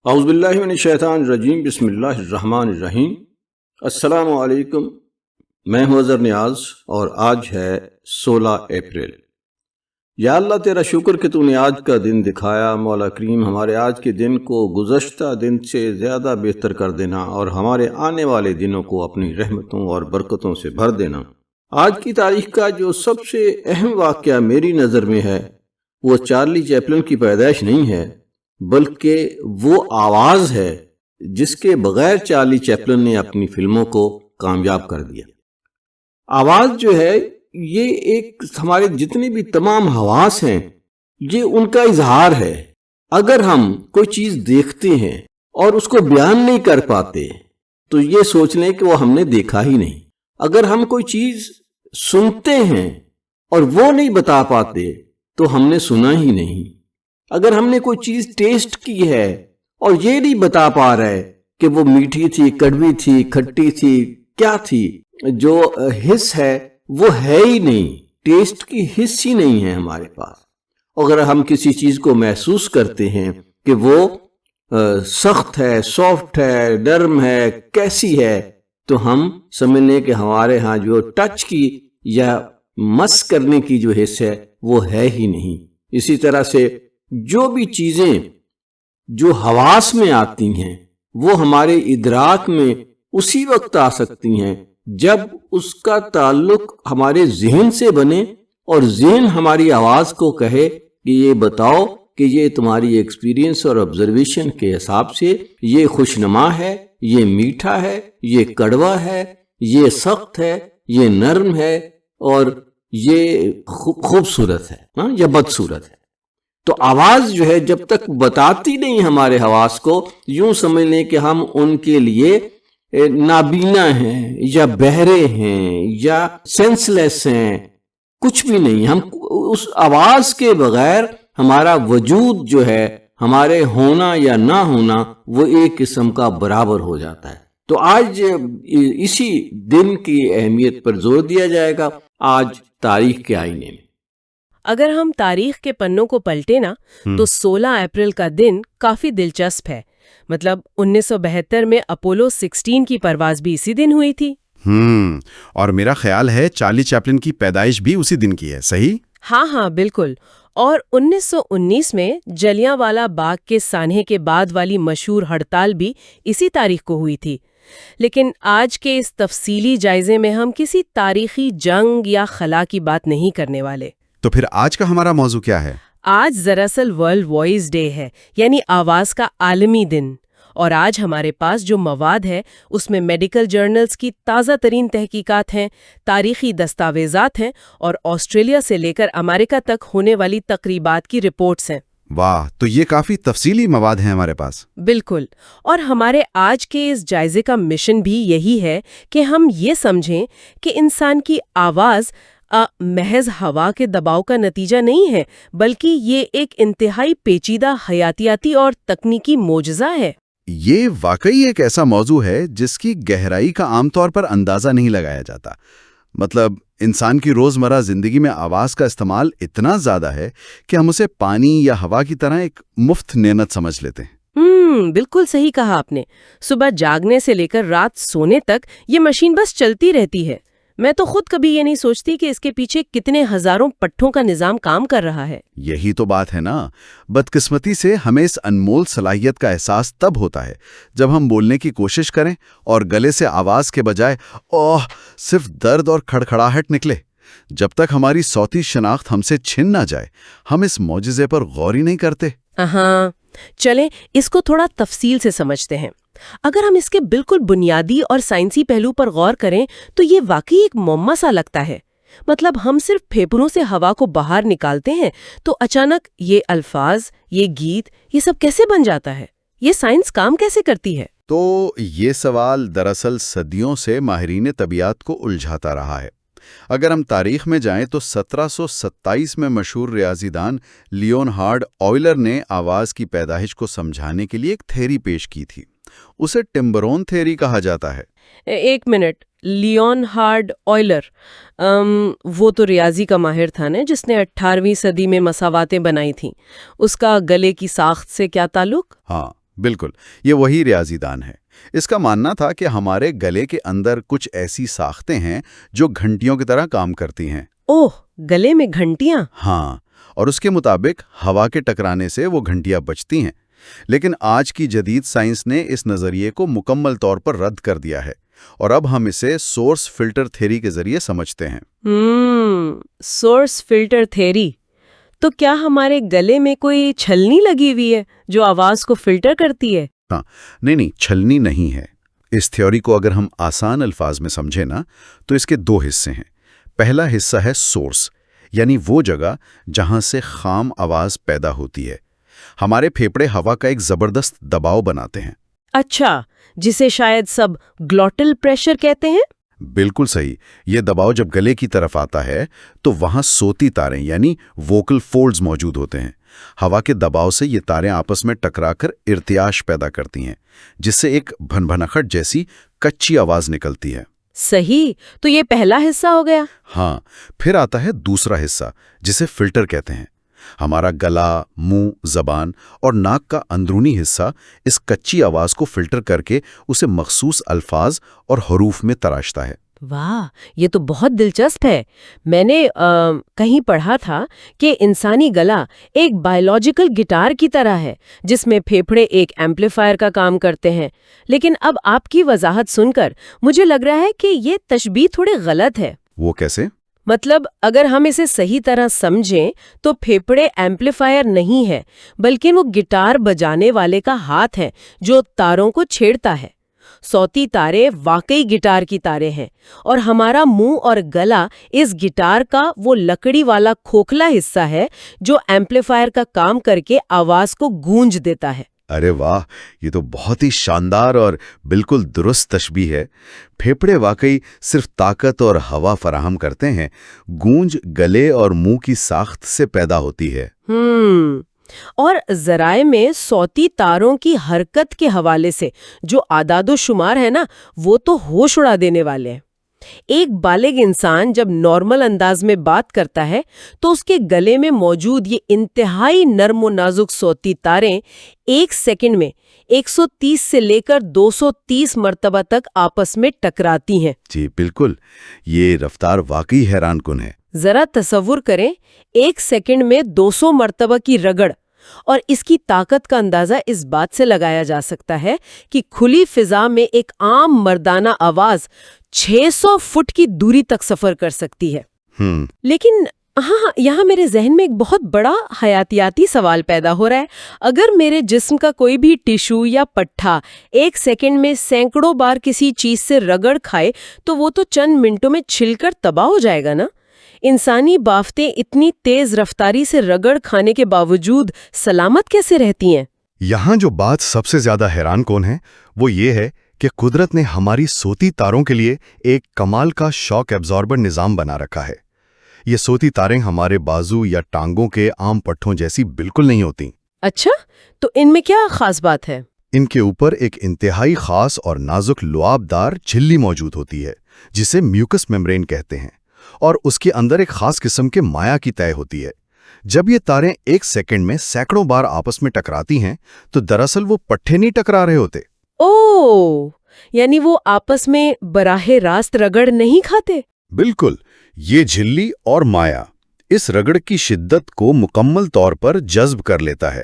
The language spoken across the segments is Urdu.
اعوذ باللہ من الشیطان الرجیم، بسم اللہ الرحمن الرحیم۔ السلام علیکم، میں ہوں اظہر نیاز اور آج ہے 16 اپریل۔ یا اللہ تیرا شکر کہ تو نے آج کا دن دکھایا۔ مولا کریم ہمارے آج کے دن کو گزشتہ دن سے زیادہ بہتر کر دینا اور ہمارے آنے والے دنوں کو اپنی رحمتوں اور برکتوں سے بھر دینا۔ آج کی تاریخ کا جو سب سے اہم واقعہ میری نظر میں ہے وہ چارلی چیپلن کی پیدائش نہیں ہے، بلکہ وہ آواز ہے جس کے بغیر چارلی چیپلن نے اپنی فلموں کو کامیاب کر دیا۔ آواز جو ہے یہ ایک ہمارے جتنے بھی تمام حواس ہیں یہ ان کا اظہار ہے۔ اگر ہم کوئی چیز دیکھتے ہیں اور اس کو بیان نہیں کر پاتے تو یہ سوچ لیں کہ وہ ہم نے دیکھا ہی نہیں۔ اگر ہم کوئی چیز سنتے ہیں اور وہ نہیں بتا پاتے تو ہم نے سنا ہی نہیں۔ اگر ہم نے کوئی چیز ٹیسٹ کی ہے اور یہ نہیں بتا پا رہے کہ وہ میٹھی تھی، کڑوی تھی، کھٹی تھی، کیا تھی، جو حس ہے وہ ہے ہی نہیں، ٹیسٹ کی حس ہی نہیں ہے ہمارے پاس۔ اگر ہم کسی چیز کو محسوس کرتے ہیں کہ وہ سخت ہے، سافٹ ہے، نرم ہے، کیسی ہے، تو ہم سمجھ لیں کہ ہمارے ہاں جو ٹچ کی یا مس کرنے کی جو حس ہے وہ ہے ہی نہیں۔ اسی طرح سے جو بھی چیزیں جو حواس میں آتی ہیں وہ ہمارے ادراک میں اسی وقت آ سکتی ہیں جب اس کا تعلق ہمارے ذہن سے بنے اور ذہن ہماری آواز کو کہے کہ یہ بتاؤ کہ یہ تمہاری ایکسپیرینس اور آبزرویشن کے حساب سے یہ خوشنما ہے، یہ میٹھا ہے، یہ کڑوا ہے، یہ سخت ہے، یہ نرم ہے اور یہ خوبصورت ہے یا بدصورت ہے۔ تو آواز جو ہے جب تک بتاتی نہیں ہمارے حواس کو، یوں سمجھ لیں کہ ہم ان کے لیے نابینا ہیں یا بہرے ہیں یا سینس لیس ہیں، کچھ بھی نہیں۔ ہم اس آواز کے بغیر ہمارا وجود جو ہے، ہمارے ہونا یا نہ ہونا، وہ ایک قسم کا برابر ہو جاتا ہے۔ تو آج اسی دن کی اہمیت پر زور دیا جائے گا، آج تاریخ کے آئینے میں۔ اگر ہم تاریخ کے پنوں کو پلٹے نا تو 16 اپریل کا دن کافی دلچسپ ہے۔ مطلب 1972 میں اپولو 16 کی پرواز بھی اسی دن ہوئی تھی۔ اور میرا خیال ہے چارلی چیپلن کی پیدائش بھی اسی دن کی ہے، صحیح؟ ہاں بالکل۔ اور 1919 میں جلیانوالہ باغ کے سانحے کے بعد والی مشہور ہڑتال بھی اسی تاریخ کو ہوئی تھی۔ لیکن آج کے اس تفصیلی جائزے میں ہم کسی تاریخی جنگ یا خلا کی بات نہیں کرنے والے۔ تو پھر آج کا ہمارا موضوع کیا ہے؟ آج دراصل ورلڈ وائس ڈے ہے، یعنی آواز کا عالمی دن۔ اور آج ہمارے پاس جو مواد ہے اس میں میڈیکل جرنلز کی تازہ ترین تحقیقات ہیں، تاریخی دستاویزات ہیں اور آسٹریلیا سے لے کر امریکہ تک ہونے والی تقریبات کی رپورٹس ہیں۔ واہ، تو یہ کافی تفصیلی مواد ہیں ہمارے پاس۔ بالکل، اور ہمارے آج کے اس جائزے کا مشن بھی یہی ہے کہ ہم یہ سمجھیں کہ انسان کی آواز محض ہوا کے دباؤ کا نتیجہ نہیں ہے، بلکہ یہ ایک انتہائی پیچیدہ حیاتیاتی اور تکنیکی معجزہ ہے۔ یہ واقعی ایک ایسا موضوع ہے جس کی گہرائی کا عام طور پر اندازہ نہیں لگایا جاتا۔ مطلب انسان کی روزمرہ زندگی میں آواز کا استعمال اتنا زیادہ ہے کہ ہم اسے پانی یا ہوا کی طرح ایک مفت نعمت سمجھ لیتے ہیں۔ بالکل صحیح کہا آپ نے۔ صبح جاگنے سے لے کر رات سونے تک یہ مشین بس چلتی رہتی ہے۔ میں تو خود کبھی یہ نہیں سوچتی کہ اس کے پیچھے کتنے ہزاروں پٹھوں کا نظام کام کر رہا ہے۔ یہی تو بات ہے نا۔ بدقسمتی سے ہمیں اس انمول صلاحیت کا احساس تب ہوتا ہے جب ہم بولنے کی کوشش کریں اور گلے سے آواز کے بجائے صرف درد اور کھڑکھڑاہٹ نکلے۔ جب تک ہماری صوتی شناخت ہم سے چھن نہ جائے ہم اس معجزے پر غور ہی نہیں کرتے۔ چلیں اس کو تھوڑا تفصیل سے سمجھتے ہیں۔ اگر ہم اس کے بالکل بنیادی اور سائنسی پہلو پر غور کریں تو یہ واقعی ایک معمہ سا لگتا ہے۔ مطلب ہم صرف پھیپھڑوں سے ہوا کو باہر نکالتے ہیں تو اچانک یہ الفاظ، یہ گیت، یہ سب کیسے بن جاتا ہے؟ یہ سائنس کام کیسے کرتی ہے؟ تو یہ سوال دراصل صدیوں سے ماہرین طبیعت کو الجھاتا رہا ہے۔ اگر ہم تاریخ میں جائیں تو 1727 میں مشہور ریاضی دان لیونہارڈ آئلر نے آواز کی پیدائش کو سمجھانے کے لیے ایک تھیوری پیش کی تھی۔ اسے ٹمبرون تھیوری کہا جاتا ہے۔ ایک منٹ، لیونہارڈ آئلر، وہ تو ریاضی کا ماہر تھا نا جس نے 18ویں صدی میں مساواتیں بنائی تھیں۔ اس کا گلے کی ساخت سے کیا تعلق؟ ہاں بالکل، یہ وہی ریاضی دان ہے۔ اس کا ماننا تھا کہ ہمارے گلے کے اندر کچھ ایسی ساختیں ہیں جو گھنٹیوں کی طرح کام کرتی ہیں۔ اوہ، گلے میں گھنٹیاں؟ ہاں، اور اس کے مطابق ہوا کے ٹکرانے سے وہ گھنٹیاں بجتی ہیں۔ لیکن آج کی جدید سائنس نے اس نظریے کو مکمل طور پر رد کر دیا ہے، اور اب ہم اسے سورس فلٹر تھیوری کے ذریعے سمجھتے ہیں۔ Source filter theory. تو کیا ہمارے گلے میں کوئی چھلنی لگی ہوئی ہے جو آواز کو فلٹر کرتی ہے؟ ہاں، نہیں، چھلنی نہیں ہے۔ اس تھیوری کو اگر ہم آسان الفاظ میں سمجھیں نا تو اس کے دو حصے ہیں۔ پہلا حصہ ہے سورس، یعنی وہ جگہ جہاں سے خام آواز پیدا ہوتی ہے۔ ہمارے پھیپھڑے ہوا کا ایک زبردست دباؤ بناتے ہیں۔ اچھا، جسے شاید سب گلوٹل پریشر کہتے ہیں؟ بالکل صحیح۔ یہ دباؤ جب گلے کی طرف آتا ہے تو وہاں صوتی تاریں یعنی ووکل فولڈز موجود ہوتے ہیں۔ ہوا کے دباؤ سے یہ تاریں آپس میں ٹکرا کر ارتعاش پیدا کرتی ہیں، جس سے ایک بھنبھناہٹ جیسی کچی آواز نکلتی ہے۔ صحیح، تو یہ پہلا حصہ ہو گیا۔ ہاں، پھر آتا ہے دوسرا حصہ جسے فلٹر کہتے ہیں۔ ہمارا گلا، منہ، زبان اور ناک کا اندرونی حصہ اس کچی آواز کو فلٹر کر کے اسے مخصوص الفاظ اور حروف میں تراشتا ہے۔ واہ، یہ تو بہت دلچسپ ہے۔ میں نے کہیں پڑھا تھا کہ انسانی گلا ایک بائیولوجیکل گٹار کی طرح ہے جس میں پھیپھڑے ایک ایمپلیفائر کا کام کرتے ہیں۔ لیکن اب آپ کی وضاحت سن کر مجھے لگ رہا ہے کہ یہ تشبیہ تھوڑی غلط ہے۔ وہ کیسے؟ مطلب اگر ہم اسے صحیح طرح سمجھیں تو پھیپھڑے ایمپلیفائر نہیں ہے، بلکہ وہ گٹار بجانے والے کا ہاتھ ہے جو تاروں کو چھیڑتا ہے۔ صوتی تارے واقعی گٹار کی تاریں ہیں، اور ہمارا منہ اور گلا اس گٹار کا وہ لکڑی والا کھوکھلا حصہ ہے جو ایمپلیفائر کا کام کر کے آواز کو گونج دیتا ہے۔ ارے واہ، یہ تو بہت ہی شاندار اور بالکل درست تشبیہ ہے۔ پھیپھڑے واقعی صرف طاقت اور ہوا فراہم کرتے ہیں، گونج گلے اور منہ کی ساخت سے پیدا ہوتی ہے۔ اور ذرائع میں صوتی تاروں کی حرکت کے حوالے سے جو اعداد و شمار ہے نا، وہ تو ہوش اڑا دینے والے ہیں۔ ایک بالغ انسان جب نارمل انداز میں بات کرتا ہے تو اس کے گلے میں موجود یہ انتہائی نرم و نازک صوتی تاریں ایک سیکنڈ میں 130 سے لے کر 230 مرتبہ تک آپس میں ٹکراتی ہیں۔ جی بالکل، یہ رفتار واقعی حیران کن ہے۔ ذرا تصور کریں، ایک سیکنڈ میں 200 مرتبہ کی رگڑ، اور اس کی طاقت کا اندازہ اس بات سے لگایا جا سکتا ہے کہ کھلی فضا میں ایک عام مردانہ آواز 600 فٹ کی دوری تک سفر کر سکتی ہے۔ لیکن ہاں، یہاں میرے ذہن میں ایک بہت بڑا حیاتیاتی سوال پیدا ہو رہا ہے۔ اگر میرے جسم کا کوئی بھی ٹیشو یا پٹھا ایک سیکنڈ میں سینکڑوں بار کسی چیز سے رگڑ کھائے تو وہ تو چند منٹوں میں چھل کر تباہ ہو جائے گا نا۔ انسانی بافتیں اتنی تیز رفتاری سے رگڑ کھانے کے باوجود سلامت کیسے رہتی ہیں؟ یہاں جو بات سب سے زیادہ حیران کن ہے وہ یہ ہے کہ قدرت نے ہماری صوتی تاروں کے لیے ایک کمال کا شاک ایبزاربر نظام بنا رکھا ہے۔ یہ صوتی تاریں ہمارے بازو یا ٹانگوں کے عام پٹھوں جیسی بالکل نہیں ہوتی۔ اچھا، تو ان میں کیا خاص بات ہے؟ ان کے اوپر ایک انتہائی خاص اور نازک لعاب دار جھلی موجود ہوتی ہے جسے میوکس میمبرین کہتے ہیں، اور اس کے اندر ایک خاص قسم کے مائع کی تہہ ہوتی ہے۔ جب یہ تاریں ایک سیکنڈ میں سینکڑوں بار آپس میں ٹکراتی ہیں تو دراصل وہ پٹھے نہیں ٹکرا رہے ہوتے۔ اوہ، یعنی وہ آپس میں براہ راست رگڑ نہیں کھاتے؟ بالکل، یہ جھلی اور مائع اس رگڑ کی شدت کو مکمل طور پر جذب کر لیتا ہے۔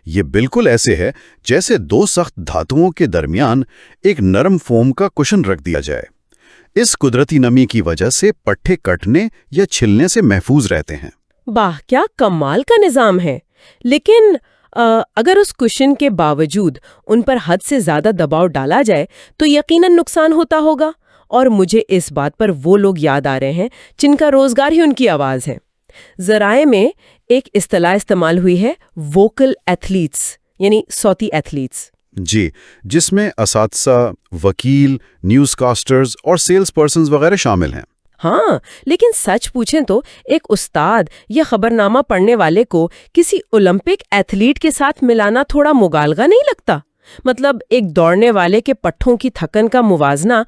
یہ بالکل ایسے ہے جیسے دو سخت دھاتوں کے درمیان ایک نرم فوم کا کشن رکھ دیا جائے۔ اس قدرتی نمی کی وجہ سے پٹھے کٹنے یا چھلنے سے محفوظ رہتے ہیں۔ واہ، کیا کمال کا نظام ہے۔ لیکن اگر اس کشن کے باوجود ان پر حد سے زیادہ دباؤ ڈالا جائے تو یقیناً نقصان ہوتا ہوگا، اور مجھے اس بات پر وہ لوگ یاد آ رہے ہیں جن کا روزگار ہی ان کی آواز ہے۔ ذرائع میں ایک اصطلاح استعمال ہوئی ہے، ووکل ایتھلیٹس، یعنی صوتی ایتھلیٹس۔ جی، جس میں اساتذہ، وکیل، نیوز کاسٹرز اور سیلز پرسنز وغیرہ شامل ہیں۔ ہاں، لیکن سچ پوچھیں تو ایک استاد یا خبرنامہ پڑھنے والے کو کسی اولمپک ایتھلیٹ کے ساتھ ملانا تھوڑا مبالغہ نہیں لگتا؟ مطلب ایک دوڑنے والے کے پٹھوں کی تھکن کا موازنہ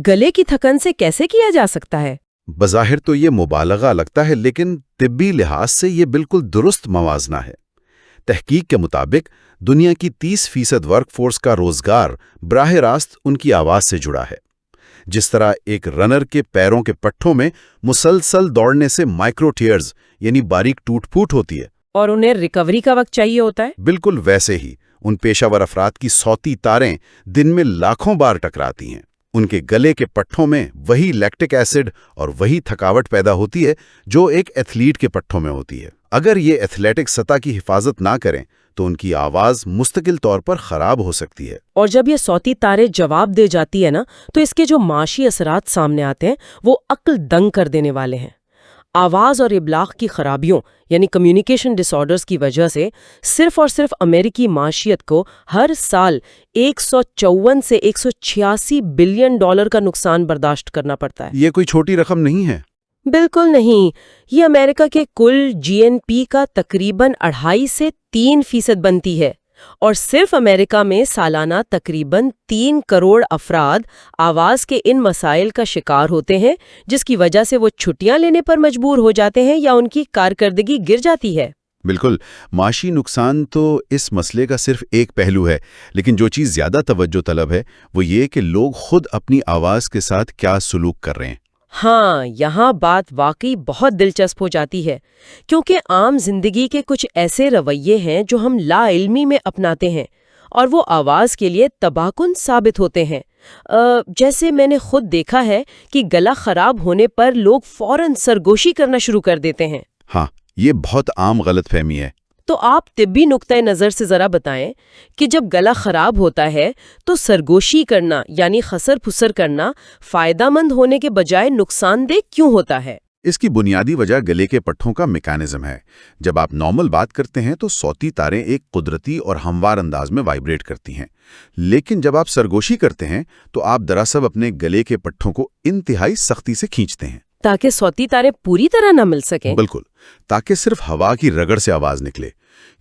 گلے کی تھکن سے کیسے کیا جا سکتا ہے؟ بظاہر تو یہ مبالغہ لگتا ہے، لیکن طبی لحاظ سے یہ بالکل درست موازنہ ہے۔ تحقیق کے مطابق دنیا کی 30% ورک فورس کا روزگار براہ راست ان کی آواز سے جڑا ہے۔ جس طرح ایک رنر کے پیروں کے پٹھوں میں مسلسل دوڑنے سے مائکرو ٹیئرز یعنی باریک ٹوٹ پھوٹ ہوتی ہے، اور انہیں ریکوری کا وقت چاہیے ہوتا ہے۔ بالکل ویسے ہی ان پیشہ ور افراد کی صوتی تاریں دن میں لاکھوں بار ٹکراتی ہیں۔ ان کے گلے کے پٹھوں میں وہی لیکٹک ایسڈ اور وہی تھکاوٹ پیدا ہوتی ہے جو ایک ایتھلیٹ کے پٹھوں میں ہوتی ہے۔ اگر یہ ایتھلیٹک سطح کی حفاظت نہ کریں تو ان کی آواز مستقل طور پر خراب ہو سکتی ہے۔ اور جب یہ صوتی تاریں جواب دے جاتی ہے نا، تو اس کے جو معاشی اثرات سامنے آتے ہیں وہ عقل دنگ کر دینے والے ہیں۔ آواز اور ابلاغ کی خرابیوں یعنی کمیونیکیشن ڈس آرڈرز کی وجہ سے صرف اور صرف امریکی معاشیت کو ہر سال 154 سے 186 بلین ڈالر کا نقصان برداشت کرنا پڑتا ہے۔ یہ کوئی چھوٹی رقم نہیں ہے۔ بالکل نہیں، یہ امریکہ کے کل GNP کا تقریباً 2.5 سے 3% بنتی ہے، اور صرف امریکہ میں سالانہ تقریباً 3 کروڑ افراد آواز کے ان مسائل کا شکار ہوتے ہیں، جس کی وجہ سے وہ چھٹیاں لینے پر مجبور ہو جاتے ہیں یا ان کی کارکردگی گر جاتی ہے۔ بالکل، معاشی نقصان تو اس مسئلے کا صرف ایک پہلو ہے، لیکن جو چیز زیادہ توجہ طلب ہے وہ یہ کہ لوگ خود اپنی آواز کے ساتھ کیا سلوک کر رہے ہیں۔ ہاں، یہاں بات واقعی بہت دلچسپ ہو جاتی ہے، کیونکہ عام زندگی کے کچھ ایسے رویے ہیں جو ہم لا علمی میں اپناتے ہیں اور وہ آواز کے لیے تباہ کن ثابت ہوتے ہیں۔ جیسے میں نے خود دیکھا ہے کہ گلا خراب ہونے پر لوگ فوراً سرگوشی کرنا شروع کر دیتے ہیں۔ ہاں، یہ بہت عام غلط فہمی ہے۔ تو آپ طبی نقطۂ نظر سے ذرا بتائیں کہ جب گلا خراب ہوتا ہے تو سرگوشی کرنا یعنی خسر پھسر کرنا فائدہ مند ہونے کے بجائے نقصان دہ کیوں ہوتا ہے؟ اس کی بنیادی وجہ گلے کے پٹھوں کا میکانزم ہے۔ جب آپ نارمل بات کرتے ہیں تو صوتی تاریں ایک قدرتی اور ہموار انداز میں وائبریٹ کرتی ہیں، لیکن جب آپ سرگوشی کرتے ہیں تو آپ دراصل اپنے گلے کے پٹھوں کو انتہائی سختی سے کھینچتے ہیں، تاکہ صوتی تاریں پوری طرح نہ مل سکیں۔ بالکل، تاکہ صرف ہوا کی رگڑ سے آواز نکلے۔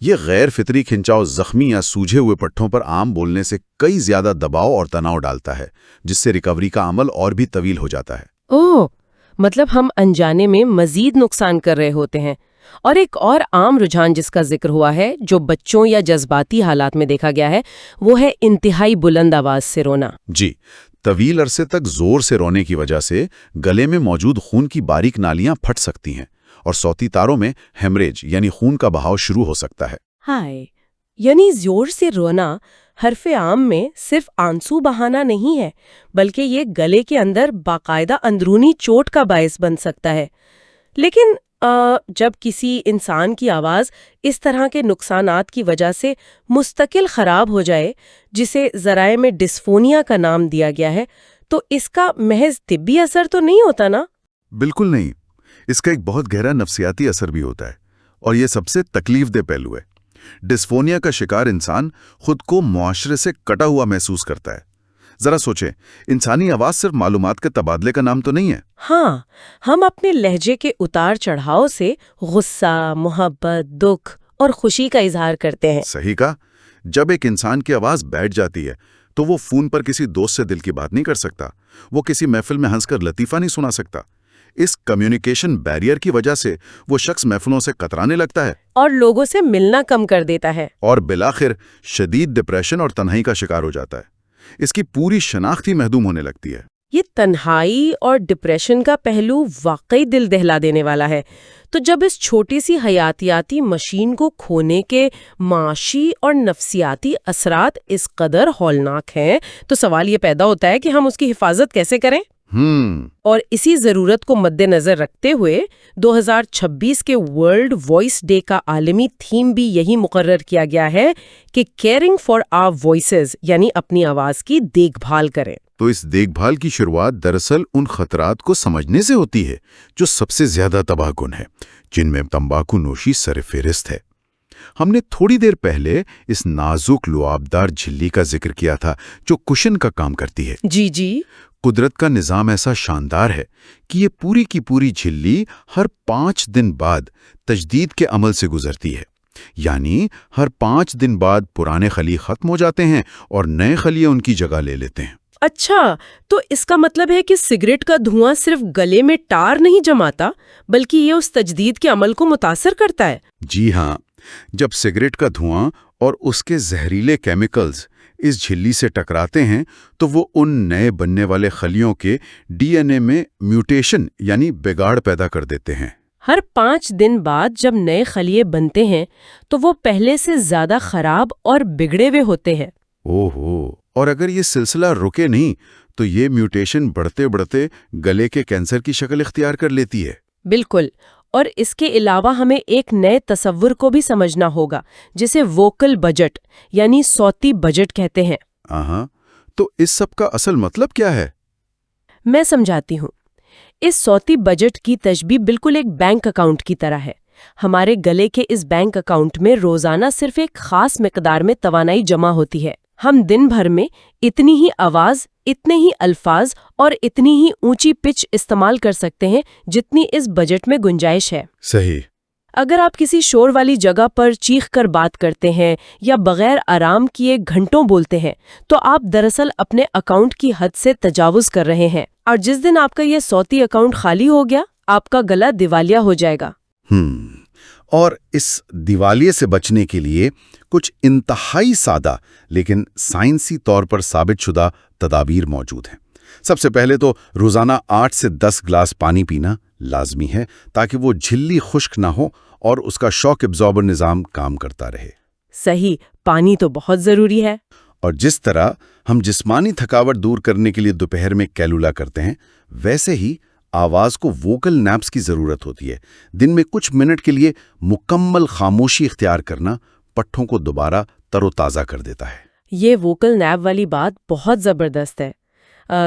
یہ غیر فطری کھنچاؤ زخمی یا سوجے ہوئے پٹھوں پر عام بولنے سے کئی زیادہ دباؤ اور تناؤ ڈالتا ہے، جس سے ریکوری کا عمل اور بھی طویل ہو جاتا ہے۔ اوہ، مطلب ہم انجانے میں مزید نقصان کر رہے ہوتے ہیں۔ اور ایک اور عام رجحان جس کا ذکر ہوا ہے جو بچوں یا جذباتی حالات میں دیکھا گیا ہے وہ ہے انتہائی بلند آواز سے رونا۔ جی، طویل عرصے تک زور سے رونے کی وجہ سے گلے میں موجود خون کی باریک نالیاں پھٹ سکتی ہیں اور صوتی تاروں میں ہیمریج یعنی خون کا بہاؤ شروع ہو سکتا ہے۔ ہائے، یعنی زور سے رونا حرف عام میں صرف آنسو بہانا نہیں ہے، بلکہ یہ گلے کے اندر باقاعدہ اندرونی چوٹ کا باعث بن سکتا ہے۔ لیکن جب کسی انسان کی آواز اس طرح کے نقصانات کی وجہ سے مستقل خراب ہو جائے، جسے ذرائع میں ڈسفونیا کا نام دیا گیا ہے، تو اس کا محض طبی اثر تو نہیں ہوتا نا؟ بالکل نہیں، اس کا ایک بہت گہرا نفسیاتی اثر بھی ہوتا ہے، اور یہ سب سے تکلیف دہ پہلو ہے۔ ڈسفونیا کا شکار انسان خود کو معاشرے سے کٹا ہوا محسوس کرتا ہے۔ ذرا سوچیں، انسانی آواز صرف معلومات کے تبادلے کا نام تو نہیں ہے۔ ہاں، ہم اپنے لہجے کے اتار چڑھاؤ سے غصہ، محبت، دکھ اور خوشی کا اظہار کرتے ہیں۔ صحیح کہا، جب ایک انسان کی آواز بیٹھ جاتی ہے تو وہ فون پر کسی دوست سے دل کی بات نہیں کر سکتا، وہ کسی محفل میں ہنس کر لطیفہ نہیں سنا سکتا۔ اس کمیونیکیشن بیریئر کی وجہ سے وہ شخص محفلوں سے کترانے لگتا ہے اور لوگوں سے ملنا کم کر دیتا ہے، اور بالآخر شدید ڈپریشن اور تنہائی کا شکار ہو جاتا ہے۔ اس کی پوری شناخت ہی محدود ہونے لگتی ہے۔ یہ تنہائی اور ڈپریشن کا پہلو واقعی دل دہلا دینے والا ہے۔ تو جب اس چھوٹی سی حیاتیاتی مشین کو کھونے کے معاشی اور نفسیاتی اثرات اس قدر ہولناک ہیں تو سوال یہ پیدا ہوتا ہے کہ ہم اس کی حفاظت کیسے کریں؟ اور اسی ضرورت کو مد نظر رکھتے ہوئے 2026 کے ورلڈ وائس ڈے کا عالمی تھیم بھی یہی مقرر کیا گیا ہے کہ کیئرنگ فار آور وائسز یعنی اپنی آواز کی دیکھ بھال کریں۔ تو اس دیکھ بھال کی شروعات دراصل ان خطرات کو سمجھنے سے ہوتی ہے جو سب سے زیادہ تباہ کن ہے، جن میں تمباکو نوشی سر فہرست ہے۔ ہم نے تھوڑی دیر پہلے اس نازک لعابدار جھلی کا ذکر کیا تھا جو کشن کا کام کرتی ہے۔ جی، قدرت کا نظام ایسا شاندار ہے کہ یہ پوری کی پوری جھلی ہر 5 دن بعد تجدید کے عمل سے گزرتی ہے، یعنی ہر 5 دن بعد پرانے خلی ختم ہو جاتے ہیں اور نئے خلیے ان کی جگہ لے لیتے ہیں۔ اچھا، تو اس کا مطلب ہے کہ سگریٹ کا دھواں صرف گلے میں ٹار نہیں جماتا بلکہ یہ اس تجدید کے عمل کو متاثر کرتا ہے۔ جی ہاں، جب سگریٹ کا دھواں اور اس کے زہریلے کیمیکلز اس جھلی سے ٹکراتے ہیں تو وہ ان نئے بننے والے خلیوں کے ڈی این اے میں میوٹیشن یعنی بگاڑ پیدا کر دیتے ہیں۔ ہر 5 دن بعد جب نئے خلیے بنتے ہیں تو وہ پہلے سے زیادہ خراب اور بگڑے ہوئے ہوتے ہیں۔ اوہو، اور اگر یہ سلسلہ رکے نہیں تو یہ میوٹیشن بڑھتے بڑھتے گلے کے کینسر کی شکل اختیار کر لیتی ہے۔ بالکل، اور اس کے علاوہ ہمیں ایک نئے تصور کو بھی سمجھنا ہوگا جسے ووکل بجٹ یعنی صوتی بجٹ کہتے ہیں۔ تو اس سب کا اصل مطلب کیا ہے؟ میں سمجھاتی ہوں۔ اس صوتی بجٹ کی تشبیہ بالکل ایک بینک اکاؤنٹ کی طرح ہے۔ ہمارے گلے کے اس بینک اکاؤنٹ میں روزانہ صرف ایک خاص مقدار میں توانائی جمع ہوتی ہے۔ ہم دن بھر میں اتنی ہی آواز، اتنے ہی الفاظ اور اتنی ہی اونچی پچ استعمال کر سکتے ہیں جتنی اس بجٹ میں گنجائش ہے۔ صحیح۔ اگر آپ کسی شور والی جگہ پر چیخ کر بات کرتے ہیں یا بغیر آرام کیے گھنٹوں بولتے ہیں تو آپ دراصل اپنے اکاؤنٹ کی حد سے تجاوز کر رہے ہیں، اور جس دن آپ کا یہ صوتی اکاؤنٹ خالی ہو گیا آپ کا گلا دیوالیہ ہو جائے گا۔ اور اس دیوالیے سے بچنے کے لیے کچھ انتہائی سادہ لیکن سائنسی طور پر ثابت شدہ تدابیر موجود ہیں۔ سب سے پہلے تو روزانہ 8 سے 10 گلاس پانی پینا لازمی ہے تاکہ وہ جھلی خشک نہ ہو اور اس کا شاک ابزاربر نظام کام کرتا رہے۔ صحیح، پانی تو بہت ضروری ہے۔ اور جس طرح ہم جسمانی تھکاوٹ دور کرنے کے لیے دوپہر میں کیلولا کرتے ہیں، ویسے ہی آواز کو ووکل نیپس کی ضرورت ہوتی ہے۔ دن میں کچھ منٹ کے لیے مکمل خاموشی اختیار کرنا پٹھوں کو دوبارہ تر و تازہ کر دیتا ہے۔ یہ ووکل نیپ والی بات بہت زبردست ہے۔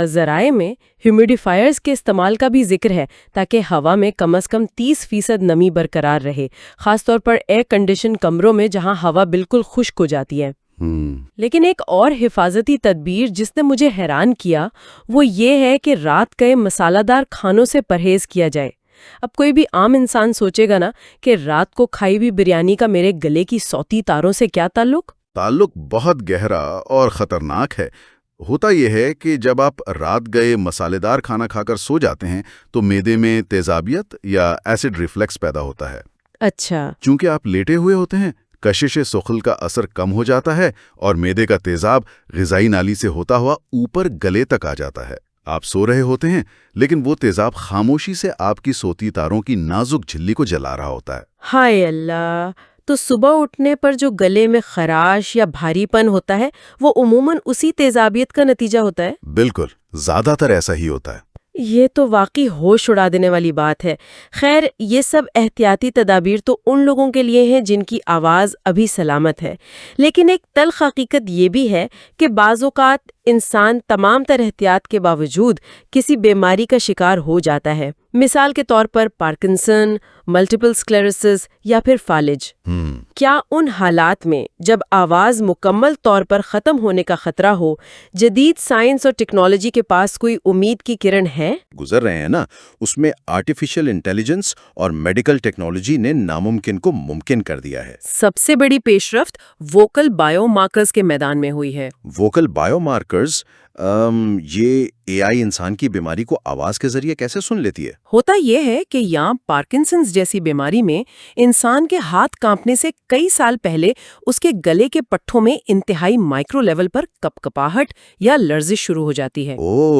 ذرائع میں ہیومیڈیفائرز کے استعمال کا بھی ذکر ہے تاکہ ہوا میں کم از کم 30% نمی برقرار رہے، خاص طور پر ایئر کنڈیشن کمروں میں جہاں ہوا بالکل خشک ہو جاتی ہے۔ لیکن ایک اور حفاظتی تدبیر جس نے مجھے حیران کیا وہ یہ ہے کہ رات کے مسالہ دار کھانوں سے پرہیز کیا جائے۔ اب کوئی بھی عام انسان سوچے گا نا کہ رات کو کھائی ہوئی بریانی کا میرے گلے کی صوتی تاروں سے کیا تعلق بہت گہرا اور خطرناک ہے۔ ہوتا یہ ہے کہ جب آپ رات گئے مسالے دار کھانا کھا کر سو جاتے ہیں تو معدے میں تیزابیت یا ایسڈ ریفلیکس پیدا ہوتا ہے۔ اچھا، چونکہ آپ لیٹے ہوئے ہوتے ہیں، کشش سخل کا اثر کم ہو جاتا ہے اور معدے کا تیزاب غذائی نالی سے ہوتا ہوا اوپر گلے تک آ جاتا ہے۔ آپ سو رہے ہوتے ہیں لیکن وہ تیزاب خاموشی سے آپ کی صوتی تاروں کی نازک جھلی کو جلا رہا ہوتا ہے۔ ہائے اللہ! تو صبح اٹھنے پر جو گلے میں خراش یا بھاری پن ہوتا ہے وہ عموماً اسی تیزابیت کا نتیجہ ہوتا ہے؟ بالکل، زیادہ تر ایسا ہی ہوتا ہے۔ یہ تو واقعی ہوش اڑا دینے والی بات ہے۔ خیر، یہ سب احتیاطی تدابیر تو ان لوگوں کے لیے ہیں جن کی آواز ابھی سلامت ہے، لیکن ایک تلخ حقیقت یہ بھی ہے کہ بعض اوقات انسان تمام تر احتیاط کے باوجود کسی بیماری کا شکار ہو جاتا ہے۔ مثال کے طور پر پارکنسن، ملٹیپل اسکلیروسس یا پھر فالج۔ کیا ان حالات میں جب آواز مکمل طور پر ختم ہونے کا خطرہ ہو، جدید سائنس اور ٹیکنالوجی کے پاس کوئی امید کی کرن ہے؟ گزر رہے ہیں نا، اس میں آرٹیفیشل انٹیلیجنس اور میڈیکل ٹیکنالوجی نے ناممکن کو ممکن کر دیا ہے۔ سب سے بڑی پیش رفت ووکل بائیو مارکرز کے میدان میں ہوئی ہے۔ ووکل بائیو مارکرز، یہ اے آئی انسان کی بیماری کو آواز کے ذریعے کیسے سن لیتی ہے؟ ہوتا یہ ہے کہ یہاں پارکنسنز جیسی بیماری میں انسان کے ہاتھ کانپنے سے کئی سال پہلے اس کے گلے کے پٹھوں میں انتہائی مائکرو لیول پر کپ کپاہٹ یا لرزش شروع ہو جاتی ہے۔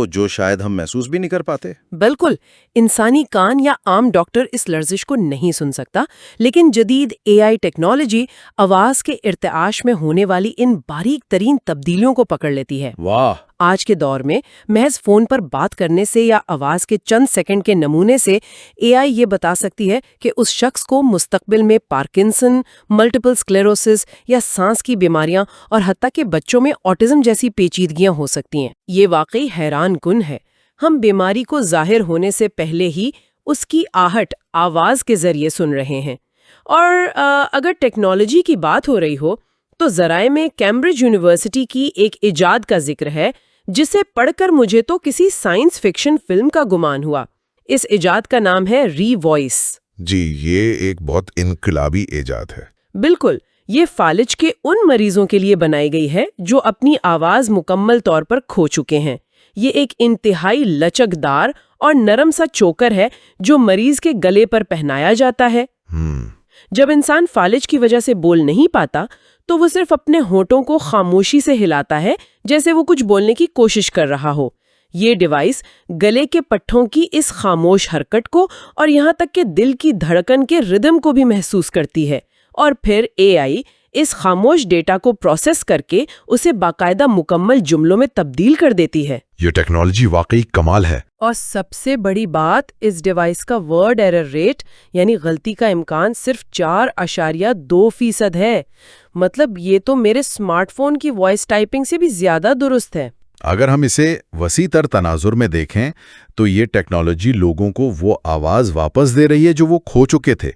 جو شاید ہم محسوس بھی نہیں کر پاتے۔ بالکل، انسانی کان یا عام ڈاکٹر اس لرزش کو نہیں سن سکتا، لیکن جدید اے آئی ٹیکنالوجی آواز کے ارتعاش میں ہونے والی ان باریک ترین تبدیلیوں کو پکڑ لیتی ہے۔ واہ! آج کے دور میں محض فون پر بات کرنے سے یا آواز کے چند سیکنڈ کے نمونے سے اے آئی یہ بتا سکتی ہے کہ اس شخص کو مستقبل میں پارکنسن، ملٹیپل اسکلیروسس یا سانس کی بیماریاں اور حتیٰ کہ بچوں میں آٹزم جیسی پیچیدگیاں ہو سکتی ہیں۔ یہ واقعی حیران کن ہے۔ ہم بیماری کو ظاہر ہونے سے پہلے ہی اس کی آہٹ آواز کے ذریعے سن رہے ہیں۔ اور اگر ٹیکنالوجی کی بات ہو رہی ہو تو ذرائع میں کیمبرج یونیورسٹی کی ایک ایجاد کا ذکر ہے جسے پڑھ کر مجھے تو کسی سائنس فکشن فلم کا گمان ہوا۔ اس ایجاد کا نام ہے ری وائس۔ جی، یہ ایک بہت انقلابی ایجاد ہے۔ بالکل، یہ فالج کے ان مریضوں کے لیے بنائی گئی ہے جو اپنی آواز مکمل طور پر کھو چکے ہیں۔ یہ ایک انتہائی لچک دار اور نرم سا چوکر ہے جو مریض کے گلے پر پہنایا جاتا ہے۔ جب انسان فالج کی وجہ سے بول نہیں پاتا تو وہ صرف اپنے ہونٹوں کو خاموشی سے ہلاتا ہے جیسے وہ کچھ بولنے کی کوشش کر رہا ہو۔ یہ ڈیوائس گلے کے پٹھوں کی اس خاموش حرکت کو اور یہاں تک کہ دل کی دھڑکن کے ردم کو بھی محسوس کرتی ہے، اور پھر اے آئی اس خاموش ڈیٹا کو پروسیس کر کے اسے باقاعدہ مکمل جملوں میں تبدیل کر دیتی ہے۔ یہ ٹیکنالوجی واقعی کمال ہے۔ اور سب سے بڑی بات، اس ڈیوائس کا ورڈ ایرر ریٹ یعنی غلطی کا امکان صرف 4.2% ہے۔ مطلب یہ تو میرے سمارٹ فون کی وائس ٹائپنگ سے بھی زیادہ درست ہے۔ اگر ہم اسے وسیع تر تناظر میں دیکھیں تو یہ ٹیکنالوجی لوگوں کو وہ آواز واپس دے رہی ہے جو وہ کھو چکے تھے۔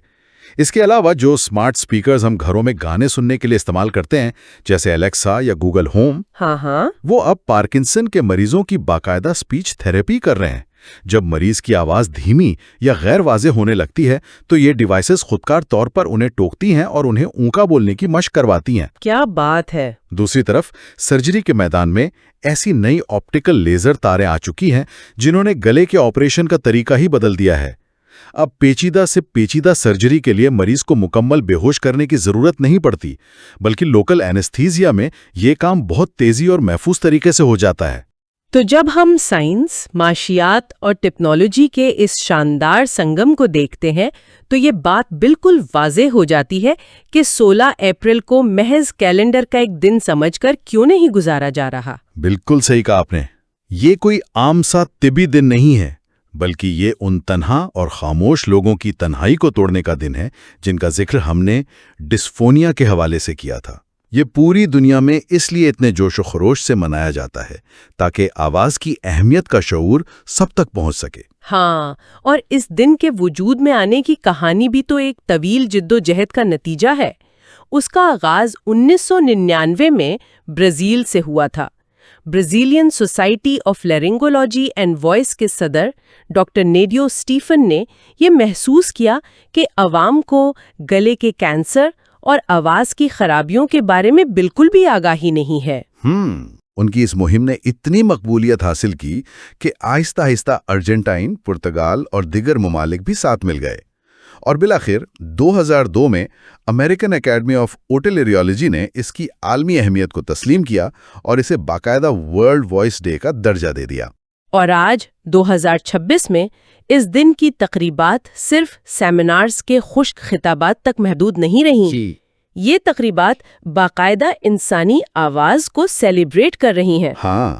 اس کے علاوہ جو سمارٹ سپیکرز ہم گھروں میں گانے سننے کے لیے استعمال کرتے ہیں جیسے الیکسا یا گوگل ہوم، ہاں وہ اب پارکنسن کے مریضوں کی باقاعدہ سپیچ تھیراپی کر رہے ہیں۔ جب مریض کی آواز دھیمی یا غیر واضح ہونے لگتی ہے تو یہ ڈیوائسز خودکار طور پر انہیں ٹوکتی ہیں اور انہیں اونکا بولنے کی مشق کرواتی ہیں۔ کیا بات ہے! دوسری طرف سرجری کے میدان میں ایسی نئی آپٹیکل لیزر تاریں آ چکی ہیں جنہوں نے گلے کے آپریشن کا طریقہ ہی بدل دیا ہے۔ اب پیچیدہ سے پیچیدہ سرجری کے لیے مریض کو مکمل بے ہوش کرنے کی ضرورت نہیں پڑتی، بلکہ لوکل اینستھیزیا میں یہ کام بہت تیزی اور محفوظ طریقے سے ہو جاتا ہے۔ تو جب ہم سائنس، معاشیات اور ٹیکنالوجی کے اس شاندار سنگم کو دیکھتے ہیں تو یہ بات بالکل واضح ہو جاتی ہے کہ 16 اپریل کو محض کیلنڈر کا ایک دن سمجھ کر کیوں نہیں گزارا جا رہا۔ بالکل صحیح کہا آپ نے۔ یہ کوئی عام سا طبی دن نہیں ہے، بلکہ یہ ان تنہا اور خاموش لوگوں کی تنہائی کو توڑنے کا دن ہے جن کا ذکر ہم نے ڈسفونیا کے حوالے سے کیا تھا۔ یہ پوری دنیا میں اس لیے اتنے جوش و خروش سے منایا جاتا ہے تاکہ آواز کی اہمیت کا شعور سب تک پہنچ سکے۔ ہاں، اور اس دن کے وجود میں آنے کی کہانی بھی تو ایک طویل جد و جہد کا نتیجہ ہے۔ اس کا آغاز 1999 میں برازیل سے ہوا تھا۔ Brazilian society of laryngology and voice کے صدر ڈاکٹر نیڈیو اسٹیفن نے یہ محسوس کیا کہ عوام کو گلے کے کینسر اور آواز کی خرابیوں کے بارے میں بالکل بھی آگاہی نہیں ہے۔ ان کی اس مہم نے اتنی مقبولیت حاصل کی کہ آہستہ آہستہ ارجنٹائن، پرتگال اور دیگر ممالک بھی ساتھ مل گئے، اور بالآخر 2002 میں امریکن اکیڈمی آف اوٹیلیریولوجی نے اس کی عالمی اہمیت کو تسلیم کیا اور اسے باقاعدہ ورلڈ وائس ڈے کا درجہ دے دیا۔ اور آج 2026 میں اس دن کی تقریبات صرف سیمینارز کے خشک خطابات تک محدود نہیں رہیں۔ یہ تقریبات باقاعدہ انسانی آواز کو سیلیبریٹ کر رہی ہیں۔ ہاں،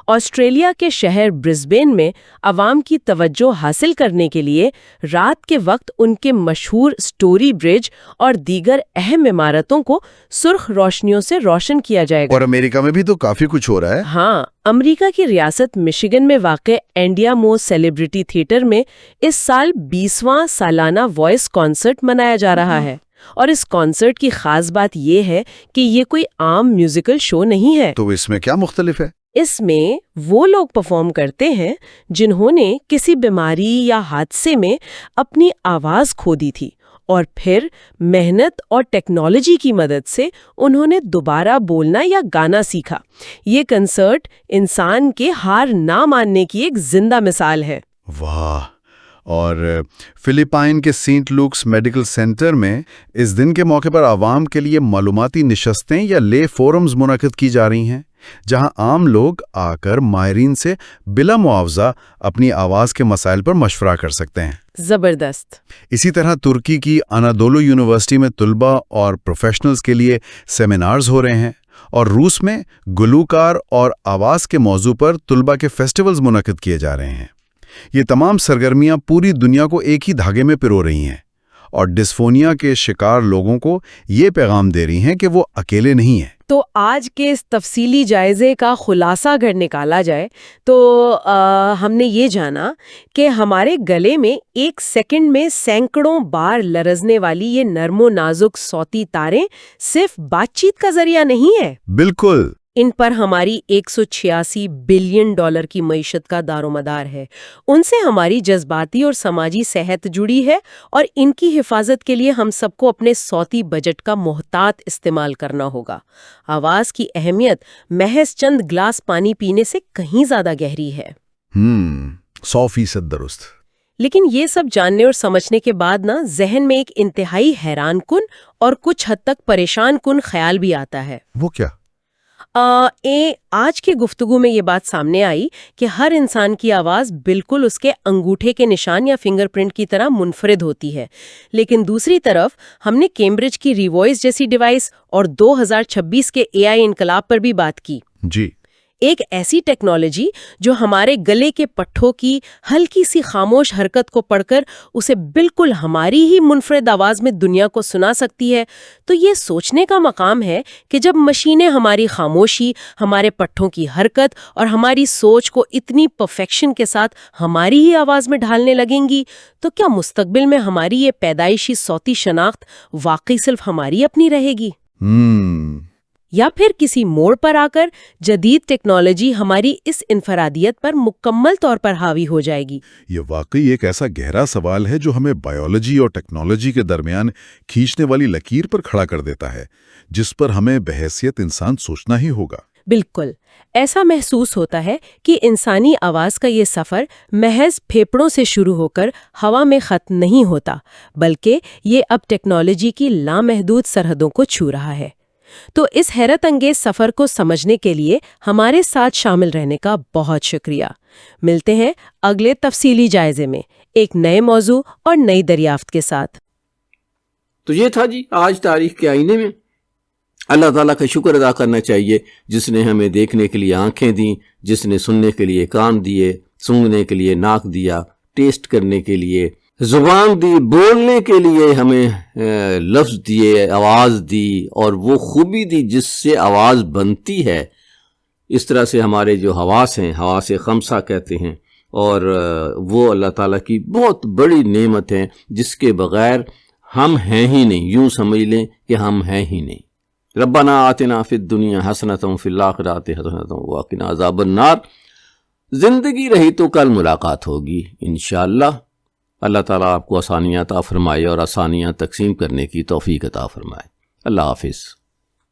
آسٹریلیا کے شہر برسبین میں عوام کی توجہ حاصل کرنے کے لیے رات کے وقت ان کے مشہور سٹوری برج اور دیگر اہم عمارتوں کو سرخ روشنیوں سے روشن کیا جائے گا۔ اور امریکہ میں بھی تو کافی کچھ ہو رہا ہے۔ ہاں، امریکہ کی ریاست مشیگن میں واقع انڈیا مو سیلیبریٹی تھیٹر میں اس سال 20واں سالانہ وائس کانسرٹ منایا جا رہا ہے، اور اس کانسرٹ کی خاص بات یہ ہے کہ یہ کوئی عام میوزیکل شو نہیں ہے۔ تو اس میں کیا مختلف ہے؟ اس میں وہ لوگ پرفارم کرتے ہیں جنہوں نے کسی بیماری یا حادثے میں اپنی آواز کھو دی تھی، اور پھر محنت اور ٹیکنالوجی کی مدد سے انہوں نے دوبارہ بولنا یا گانا سیکھا۔ یہ کنسرٹ انسان کے ہار نہ ماننے کی ایک زندہ مثال ہے۔ واہ! اور فلپائن کے سینٹ لوکس میڈیکل سینٹر میں اس دن کے موقع پر عوام کے لیے معلوماتی نشستیں یا لے فورمز منعقد کی جا رہی ہیں، جہاں عام لوگ آ کر ماہرین سے بلا معاوضہ اپنی آواز کے مسائل پر مشورہ کر سکتے ہیں۔ زبردست۔ اسی طرح ترکی کی انادولو یونیورسٹی میں طلباء اور پروفیشنلز کے لیے سیمینارز ہو رہے ہیں، اور روس میں گلوکار اور آواز کے موضوع پر طلباء کے فیسٹیولز منعقد کیے جا رہے ہیں۔ یہ تمام سرگرمیاں پوری دنیا کو ایک ہی دھاگے میں پرو رہی ہیں، اور ڈسفونیا کے شکار لوگوں کو یہ پیغام دے رہی ہیں کہ وہ اکیلے نہیں ہیں۔ تو آج کے اس تفصیلی جائزے کا خلاصہ اگر نکالا جائے تو ہم نے یہ جانا کہ ہمارے گلے میں ایک سیکنڈ میں سینکڑوں بار لرزنے والی یہ نرم و نازک صوتی تاریں صرف بات چیت کا ذریعہ نہیں ہے۔ بالکل۔ ان پر ہماری $186 بلین کی معیشت کا دار و مدار ہے۔ ان سے ہماری جذباتی اور سماجی صحت جڑی ہے، اور ان کی حفاظت کے لیے ہم سب کو اپنے صوتی بجٹ کا محتاط استعمال کرنا ہوگا۔ آواز کی اہمیت محض چند گلاس پانی پینے سے کہیں زیادہ گہری ہے۔ 100% درست۔ لیکن یہ سب جاننے اور سمجھنے کے بعد نا ذہن میں ایک انتہائی حیران کن اور کچھ حد تک پریشان کن خیال بھی آتا ہے۔ وہ کیا؟ آج کی گفتگو میں یہ بات سامنے آئی کہ ہر انسان کی آواز بالکل اس کے انگوٹھے کے نشان یا فنگر پرنٹ کی طرح منفرد ہوتی ہے، لیکن دوسری طرف ہم نے کیمبرج کی ریوائس جیسی ڈیوائس اور 2026 کے AI انقلاب پر بھی بات کی۔ جی، ایک ایسی ٹیکنالوجی جو ہمارے گلے کے پٹھوں کی ہلکی سی خاموش حرکت کو پڑھ کر اسے بالکل ہماری ہی منفرد آواز میں دنیا کو سنا سکتی ہے۔ تو یہ سوچنے کا مقام ہے کہ جب مشینیں ہماری خاموشی، ہمارے پٹھوں کی حرکت اور ہماری سوچ کو اتنی پرفیکشن کے ساتھ ہماری ہی آواز میں ڈھالنے لگیں گی تو کیا مستقبل میں ہماری یہ پیدائشی صوتی شناخت واقعی صرف ہماری اپنی رہے گی؟ یا پھر کسی موڑ پر آ کر جدید ٹیکنالوجی ہماری اس انفرادیت پر مکمل طور پر حاوی ہو جائے گی؟ یہ واقعی ایک ایسا گہرا سوال ہے جو ہمیں بایولوجی اور ٹیکنالوجی کے درمیان کھینچنے والی لکیر پر کھڑا کر دیتا ہے، جس پر ہمیں بحیثیت انسان سوچنا ہی ہوگا۔ بالکل ایسا محسوس ہوتا ہے کہ انسانی آواز کا یہ سفر محض پھیپھڑوں سے شروع ہو کر ہوا میں ختم نہیں ہوتا، بلکہ یہ اب ٹیکنالوجی کی لامحدود سرحدوں کو چھو رہا ہے۔ تو اس حیرت انگیز سفر کو سمجھنے کے لیے ہمارے ساتھ شامل رہنے کا بہت شکریہ۔ ملتے ہیں اگلے تفصیلی جائزے میں ایک نئے موضوع اور نئی دریافت کے ساتھ۔ تو یہ تھا جی آج تاریخ کے آئینے میں۔ اللہ تعالیٰ کا شکر ادا کرنا چاہیے جس نے ہمیں دیکھنے کے لیے آنکھیں دیں، جس نے سننے کے لیے کان دیے، سونگھنے کے لیے ناک دیا، ٹیسٹ کرنے کے لیے زبان دی، بولنے کے لیے ہمیں لفظ دیے، آواز دی، اور وہ خوبی دی جس سے آواز بنتی ہے۔ اس طرح سے ہمارے جو حواس ہیں، حواس خمسہ کہتے ہیں، اور وہ اللہ تعالیٰ کی بہت بڑی نعمت ہے جس کے بغیر ہم ہیں ہی نہیں، یوں سمجھ لیں کہ ہم ہیں ہی نہیں۔ ربنا آتنا فی الدنیا حسنۃ وفی الآخرۃ حسنۃ وقنا عذاب النار۔ زندگی رہی تو کل ملاقات ہوگی انشاءاللہ۔ اللہ تعالیٰ آپ کو آسانیاں عطا فرمائے اور آسانیاں تقسیم کرنے کی توفیق عطا فرمائے۔ اللہ حافظ۔